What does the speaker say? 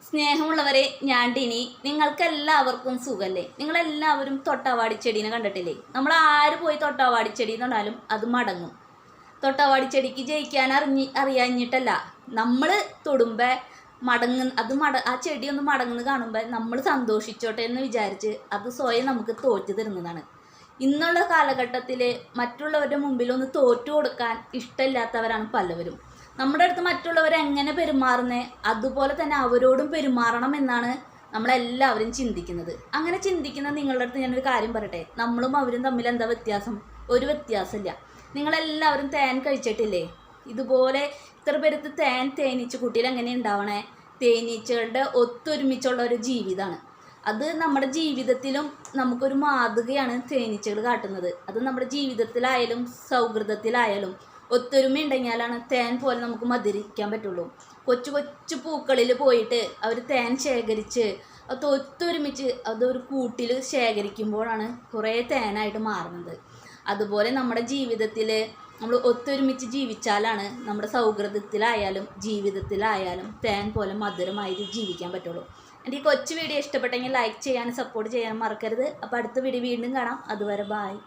സ്നേഹമുള്ളവരെ, ഞാൻ ടിനി. നിങ്ങൾക്കെല്ലാവർക്കും സുഖല്ലേ? നിങ്ങളെല്ലാവരും തൊട്ടാവാടിച്ചെടീനെ കണ്ടിട്ടില്ലേ? നമ്മൾ ആര് പോയി തൊട്ടാവാടിച്ചെടി എന്ന് പറഞ്ഞാലും അത് മടങ്ങും. തൊട്ടാവാടിച്ചെടിക്ക് ജയിക്കാൻ അറിയാഞ്ഞിട്ടല്ല, നമ്മൾ തൊടുമ്പോൾ ആ ചെടി ഒന്ന് മടങ്ങുന്നത് കാണുമ്പോൾ നമ്മൾ സന്തോഷിച്ചോട്ടെ എന്ന് വിചാരിച്ച് അത് സ്വയം നമുക്ക് തോറ്റു തരുന്നതാണ്. ഇന്നുള്ള കാലഘട്ടത്തിൽ മറ്റുള്ളവരുടെ മുമ്പിൽ ഒന്ന് തോറ്റു കൊടുക്കാൻ ഇഷ്ടമില്ലാത്തവരാണ് പലവരും. നമ്മുടെ അടുത്ത് മറ്റുള്ളവർ എങ്ങനെ പെരുമാറുന്നേ അതുപോലെ തന്നെ അവരോടും പെരുമാറണം എന്നാണ് നമ്മളെല്ലാവരും ചിന്തിക്കുന്നത്. അങ്ങനെ ചിന്തിക്കുന്ന നിങ്ങളുടെ അടുത്ത് ഞാനൊരു കാര്യം പറയട്ടെ, നമ്മളും അവരും തമ്മിൽ എന്താ വ്യത്യാസം? ഒരു വ്യത്യാസമില്ല. നിങ്ങളെല്ലാവരും തേൻ കഴിച്ചിട്ടില്ലേ? ഇതുപോലെ ഇത്ര പേരത്ത് തേനീച്ച കൂട്ടിയിൽ എങ്ങനെ ഉണ്ടാവണേ? തേനീച്ചകളുടെ ഒത്തൊരുമിച്ചുള്ള ഒരു ജീവിതമാണ് അത്. നമ്മുടെ ജീവിതത്തിലും നമുക്കൊരു മാതൃകയാണ് തേനീച്ചകൾ കാട്ടുന്നത്. അത് നമ്മുടെ ജീവിതത്തിലായാലും സൗഹൃദത്തിലായാലും ഒത്തൊരുമ ഉണ്ടെങ്കിലാണ് തേൻ പോലെ നമുക്ക് മധുരിക്കാൻ പറ്റുള്ളൂ. കൊച്ചു കൊച്ചു പൂക്കളിൽ പോയിട്ട് അവർ തേൻ ശേഖരിച്ച് അത് ഒത്തൊരുമിച്ച് അതൊരു കൂട്ടിൽ ശേഖരിക്കുമ്പോഴാണ് കുറേ തേനായിട്ട് മാറുന്നത്. അതുപോലെ നമ്മുടെ ജീവിതത്തിൽ നമ്മൾ ഒത്തൊരുമിച്ച് ജീവിച്ചാലാണ് നമ്മുടെ സൗഹൃദത്തിലായാലും ജീവിതത്തിലായാലും തേൻ പോലെ മധുരമായി ജീവിക്കാൻ പറ്റുള്ളൂ. എൻ്റെ ഈ കൊച്ചു വീഡിയോ ഇഷ്ടപ്പെട്ടെങ്കിൽ ലൈക്ക് ചെയ്യാനും സപ്പോർട്ട് ചെയ്യാനും മറക്കരുത്. അപ്പോൾ അടുത്ത വീഡിയോ വീണ്ടും കാണാം. അതുവരെ ബായ്.